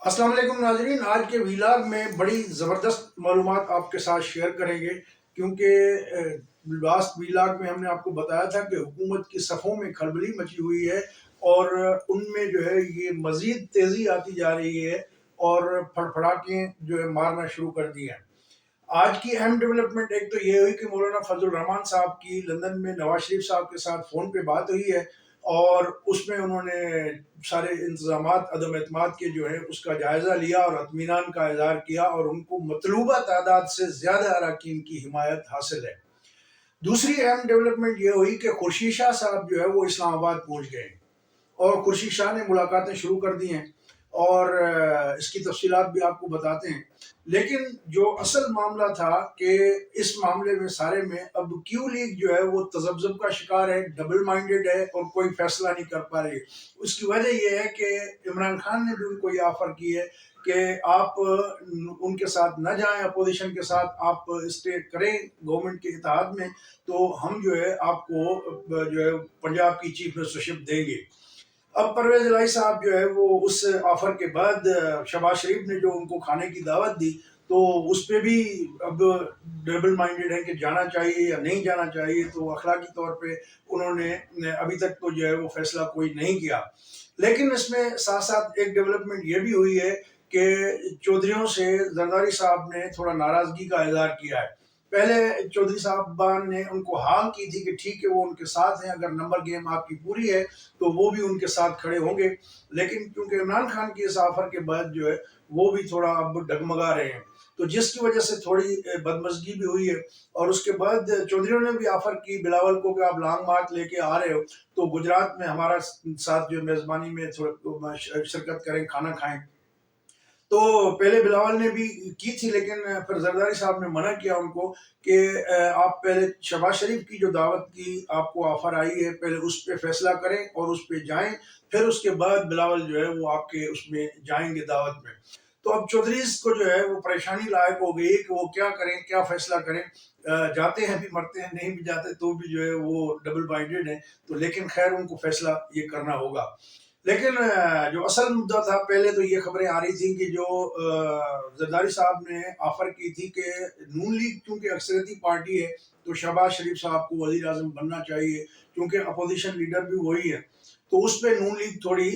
अस्सलाम वालेकुम नाजरीन। आज के वीलाग में बड़ी ज़बरदस्त मालूमात आपके साथ शेयर करेंगे क्योंकि लास्ट वीलाग में हमने आपको बताया था कि हुकूमत की सफ़ों में खलबली मची हुई है और उनमें जो है ये मज़ीद तेज़ी आती जा रही है और फड़फड़ाके जो है मारना शुरू कर दिए हैं। आज की अहम डेवलपमेंट एक तो ये हुई कि मौलाना फजल रहमान साहब की लंदन में नवाज शरीफ साहब के साथ फ़ोन पे बात हुई है और उसमें उन्होंने सारे इंतजामात अदम एतमाद के जो है उसका जायज़ा लिया और इत्मीनान का इजहार किया और उनको मतलूबा तादाद से ज़्यादा अरकान की हिमायत हासिल है। दूसरी अहम डेवलपमेंट ये हुई कि खुर्शीद शाह साहब जो है वो इस्लामाबाद पहुंच गए और खुर्शीद शाह ने मुलाकातें शुरू कर दी हैं और इसकी तफसीलात भी आपको बताते हैं। लेकिन जो असल मामला था कि इस मामले में सारे में अब क्यू लीग जो है वो तजब्जुब का शिकार है, डबल माइंडेड है और कोई फैसला नहीं कर पा रही है। उसकी वजह यह है कि इमरान खान ने भी उनको ये ऑफर की है कि आप उनके साथ न जाएं, अपोजिशन के साथ आप स्टे करें गवर्नमेंट के इत्तेहाद में, तो हम जो है आपको जो है पंजाब की चीफ मिनिस्टरशिप देंगे। अब परवेज इलाही साहब जो है वो उस ऑफर के बाद शहबाज शरीफ ने जो उनको खाने की दावत दी, तो उस पे भी अब डबल माइंडेड है कि जाना चाहिए या नहीं जाना चाहिए। तो अखलाकी तौर पे उन्होंने अभी तक तो जो है वो फैसला कोई नहीं किया। लेकिन इसमें साथ साथ एक डेवलपमेंट ये भी हुई है कि चौधरियों से जरदारी साहब ने थोड़ा नाराजगी का इजहार किया है। पहले चौधरी साहबान ने उनको हाँ की थी कि ठीक है वो उनके साथ हैं, अगर नंबर गेम आपकी पूरी है तो वो भी उनके साथ खड़े होंगे। लेकिन क्योंकि इमरान खान की इस ऑफर के बाद जो है वो भी थोड़ा अब डगमगा रहे हैं, तो जिसकी वजह से थोड़ी बदमजगी भी हुई है। और उसके बाद चौधरियों ने भी ऑफर की बिलावल को कि आप लॉन्ग मार्च लेके आ रहे हो तो गुजरात में हमारा साथ जो मेजबानी में थोड़ा शिरकत करें, खाना खाएं। तो पहले बिलावल ने भी की थी, लेकिन फिर जरदारी साहब ने मना किया उनको कि आप पहले शहबाज शरीफ की जो दावत की आपको ऑफर आई है पहले उस पर फैसला करें और उस पर जाएं, फिर उसके बाद बिलावल जो है वो आपके उसमें जाएंगे दावत में। तो अब चौधरीज को जो है वो परेशानी लायक हो गई कि वो क्या करें, क्या फैसला करें। जाते हैं भी मरते हैं, नहीं भी जाते तो भी जो है वो डबल माइंडेड है। तो लेकिन खैर उनको फैसला ये करना होगा। लेकिन जो असल मुद्दा था, पहले तो ये खबरें आ रही थी कि जो जरदारी साहब ने ऑफर की थी कि नून लीग क्योंकि अक्सरियती पार्टी है तो शहबाज शरीफ साहब को वजीर आजम बनना चाहिए, क्योंकि अपोजिशन लीडर भी वही है। तो उस पर नून लीग थोड़ी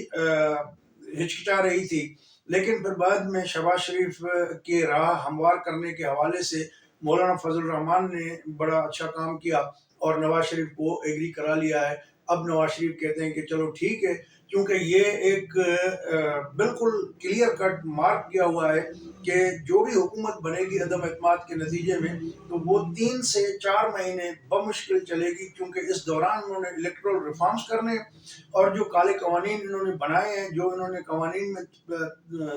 हिचकिचा रही थी। लेकिन फिर बाद में शहबाज शरीफ के राह हमवार करने के हवाले से मौलाना फजल रहमान ने बड़ा अच्छा काम किया और नवाज शरीफ को एग्री करा लिया है। अब नवाज शरीफ कहते हैं कि चलो ठीक है, क्योंकि ये एक बिल्कुल क्लियर कट मार्क किया हुआ है कि जो भी हुकूमत बनेगी अदम एतमाद के नतीजे में, तो वो 3 से 4 महीने बमुश्किल चलेगी, क्योंकि इस दौरान उन्होंने इलेक्ट्रल रिफॉर्म्स करने और जो काले कवानीन इन्होंने बनाए हैं, जो इन्होंने कवानीन में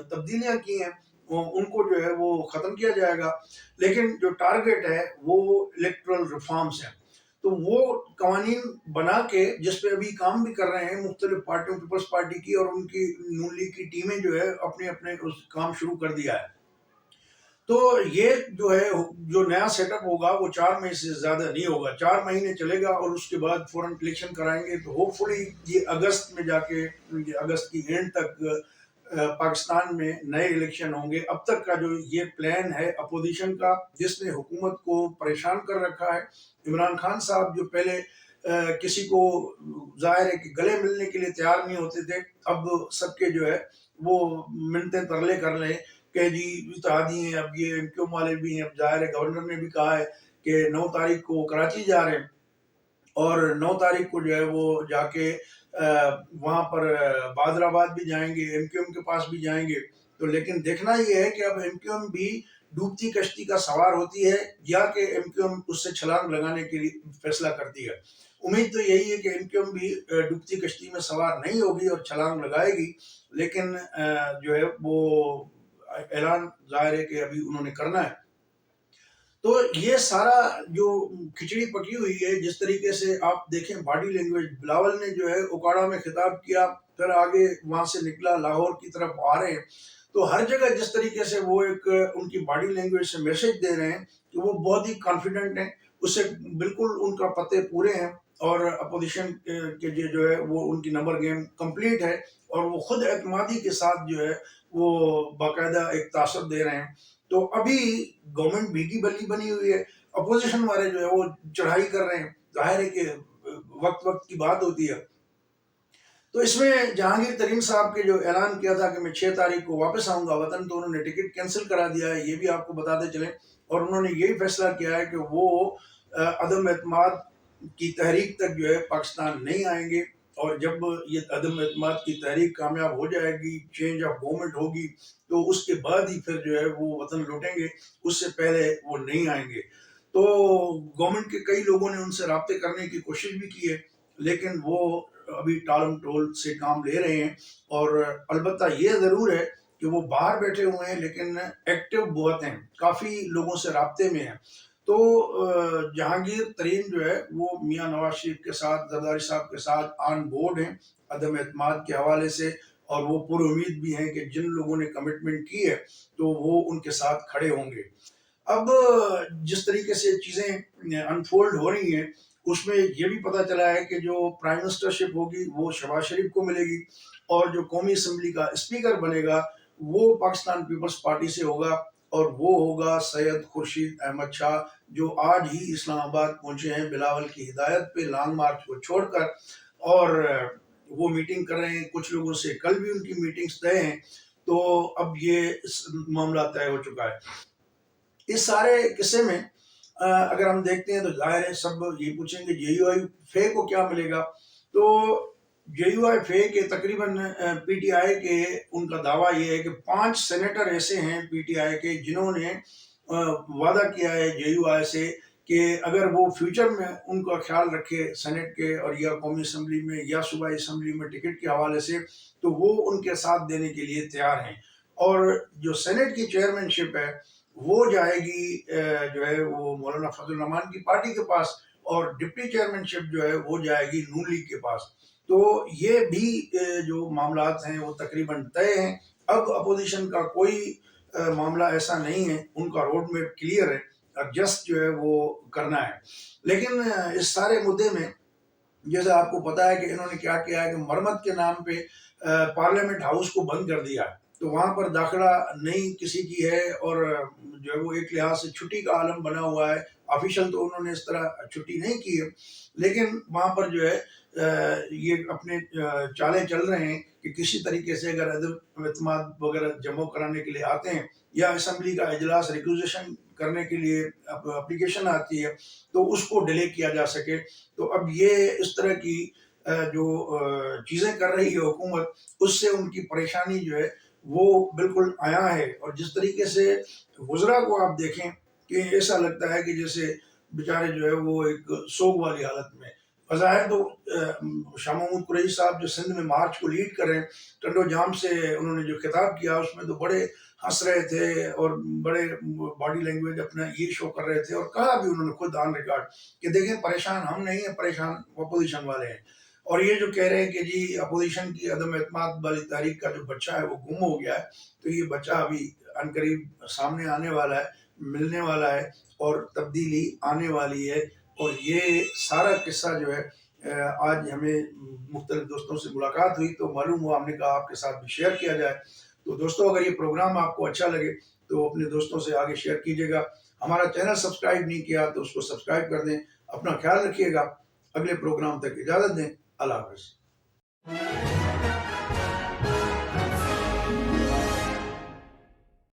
तब्दीलियां की हैं, उनको जो है वो ख़त्म किया जाएगा। लेकिन जो टारगेट है वो इलेक्ट्रल रिफॉर्म्स हैं। तो वो कवानीन बना के जिस पे अभी काम भी कर रहे हैं मुख्तलिफ पार्टियों, पीपल्स पार्टी की और उनकी नून लीग की टीमें जो है अपने अपने उस काम शुरू कर दिया है। तो ये जो है जो नया सेटअप होगा वो 4 महीने से ज्यादा नहीं होगा, 4 महीने चलेगा और उसके बाद फौरन इलेक्शन कराएंगे। तो होपफुली ये अगस्त में जाके, ये अगस्त की एंड तक पाकिस्तान में नए इलेक्शन होंगे। अब तक का जो ये प्लान है अपोजिशन का, जिसने हुकूमत को परेशान कर रखा है, इमरान खान साहब जो पहले किसी को जाहिर है कि गले मिलने के लिए तैयार नहीं होते थे, अब सबके जो है वो मिन्नतें तरले कर रहे हैं कि जी इत्तेहादी हैं, अब ये एमक्यूएम वाले भी हैं। अब जाहिर है गवर्नर ने भी कहा है कि 9 तारीख को कराची जा रहे हैं और 9 तारीख को जो है वो जाके वहाँ पर बादराबाद भी जाएंगे, एमक्यूएम के पास भी जाएंगे। तो लेकिन देखना ये है कि अब एमक्यूएम भी डूबती कश्ती का सवार होती है या कि एमक्यूएम उससे छलांग लगाने के लिए फैसला करती है। उम्मीद तो यही है कि एमक्यूएम भी डूबती कश्ती में सवार नहीं होगी और छलांग लगाएगी। लेकिन जो है वो ऐलान जाहिर है कि अभी उन्होंने करना है। तो ये सारा जो खिचड़ी पकी हुई है, जिस तरीके से आप देखें बॉडी लैंग्वेज, बिलावल ने जो है उकाड़ा में खिताब किया, फिर आगे वहां से निकला लाहौर की तरफ आ रहे हैं, तो हर जगह जिस तरीके से वो एक उनकी बॉडी लैंग्वेज से मैसेज दे रहे हैं कि वो बहुत ही कॉन्फिडेंट हैं, उससे बिल्कुल उनका पते पूरे हैं और अपोजिशन के जो है वो उनकी नंबर गेम कंप्लीट है और वो खुद एतमादी के साथ जो है वो बाकायदा एक तासर दे रहे हैं। तो अभी गवर्नमेंट भीगी बल्ली बनी हुई है, अपोजिशन वाले जो है वो चढ़ाई कर रहे हैं। जाहिर है कि वक्त वक्त की बात होती है। तो इसमें जहांगीर तरीन साहब के जो ऐलान किया था कि मैं 6 तारीख को वापस आऊंगा वतन, तो उन्होंने टिकट कैंसिल करा दिया है, ये भी आपको बताते चलें। और उन्होंने यही फैसला किया है कि वो अदम एतमाद की तहरीक तक जो है पाकिस्तान नहीं आएंगे। और जब ये अदम एतमाद की तहरीक कामयाब हो जाएगी, चेंज ऑफ गवर्नमेंट होगी, तो उसके बाद ही फिर जो है वो वतन लौटेंगे, उससे पहले वो नहीं आएंगे। तो गवर्नमेंट के कई लोगों ने उनसे राब्ते करने की कोशिश भी की है, लेकिन वो अभी टालम टोल से काम ले रहे हैं। और अलबत्ता ये ज़रूर है कि वो बाहर बैठे हुए हैं, लेकिन एक्टिव बहुत हैं, काफ़ी लोगों से राब्ते में हैं। तो जहांगीर तरीन जो है वो मियाँ नवाज शरीफ के साथ, जरदारी साहब के साथ ऑन बोर्ड हैं अदम एतमाद के हवाले से। और वो पुरुमीद भी हैं कि जिन लोगों ने कमिटमेंट की है तो वो उनके साथ खड़े होंगे। अब जिस तरीके से चीज़ें अनफोल्ड हो रही हैं, उसमें ये भी पता चला है कि जो प्राइम मिनिस्टरशिप होगी वो शहबाज शरीफ को मिलेगी, और जो कौमी असम्बली का स्पीकर बनेगा वो पाकिस्तान पीपल्स पार्टी से होगा, और वो होगा सैयद खुर्शीद अहमद शाह, जो आज ही इस्लामाबाद पहुंचे हैं बिलावल की हिदायत पे लॉन्ग मार्च को छोड़कर। और वो मीटिंग कर रहे हैं कुछ लोगों से, कल भी उनकी मीटिंग्स तय हैं। तो अब ये मामला तय हो चुका है। इस सारे किस्से में अगर हम देखते हैं तो जाहिर है सब ये पूछेंगे जेयूआई फे को क्या मिलेगा। तो जेयूआई फे के तकरीबन पीटीआई के उनका दावा ये है कि 5 सेनेटर ऐसे हैं पीटीआई के जिन्होंने वादा किया है जेयूआई से कि अगर वो फ्यूचर में उनका ख्याल रखे सेनेट के और या कौमी असम्बली में या सूबाई असम्बली में टिकट के हवाले से, तो वो उनके साथ देने के लिए तैयार हैं। और जो सेनेट की चेयरमैनशिप है वो जाएगी जो है वो मौलाना फजल रहमान की पार्टी के पास, और डिप्टी चेयरमैनशिप जो है वो जाएगी नून लीग के पास। तो ये भी जो मामलात हैं वो तकरीबन तय हैं। अब अपोजिशन का कोई मामला ऐसा नहीं है, उनका रोड मैप क्लियर है, अब जस्ट जो है वो करना है। लेकिन इस सारे मुद्दे में जैसे आपको पता है कि इन्होंने क्या किया है कि मरम्मत के नाम पे पार्लियामेंट हाउस को बंद कर दिया है। तो वहाँ पर दाखिला नहीं किसी की है, और जो है वो एक लिहाज से छुट्टी का आलम बना हुआ है। ऑफिशियल तो उन्होंने इस तरह छुट्टी नहीं की है, लेकिन वहाँ पर जो है ये अपने चालें चल रहे हैं कि किसी तरीके से अगर अदम एतमाद वगैरह जमा कराने के लिए आते हैं या असम्बली का इजलास रिक्यूजेशन करने के लिए एप्लीकेशन आती है, तो उसको डिले किया जा सके। तो अब ये इस तरह की जो चीज़ें कर रही है हुकूमत, उससे उनकी परेशानी जो है वो बिल्कुल आया है। और जिस तरीके से वज़रा को आप देखें कि ऐसा लगता है कि जैसे बेचारे जो है वो एक सोग वाली हालत में। बज़ाहिर तो शाह महमूद कुरैशी साहब जो सिंध में मार्च को लीड कर रहे हैं, टंडो जाम से उन्होंने जो खिताब किया उसमें तो बड़े हंस रहे थे और बड़े बॉडी लैंग्वेज अपना ये शो कर रहे थे, और कहा भी उन्होंने खुद ऑन रिकॉर्ड कि देखें परेशान हम नहीं है, परेशान अपोजिशन वाले हैं। और ये जो कह रहे हैं कि जी अपोजिशन की अदम एतमाद वाली तारीख का जो बच्चा है वो गुम हो गया है, तो ये बच्चा अभी अनकरीब सामने आने वाला है, मिलने वाला है, और तब्दीली आने वाली है। और ये सारा किस्सा जो है आज हमें मुख्तलिफ दोस्तों से मुलाकात हुई तो मालूम हुआ, हमने कहा आपके साथ भी शेयर किया जाए। तो दोस्तों अगर ये प्रोग्राम आपको अच्छा लगे तो अपने दोस्तों से आगे शेयर कीजिएगा। हमारा चैनल सब्सक्राइब नहीं किया तो उसको सब्सक्राइब कर दें। अपना ख्याल रखिएगा। अगले प्रोग्राम तक इजाज़त दें। अल्लाह हाफ़िज़।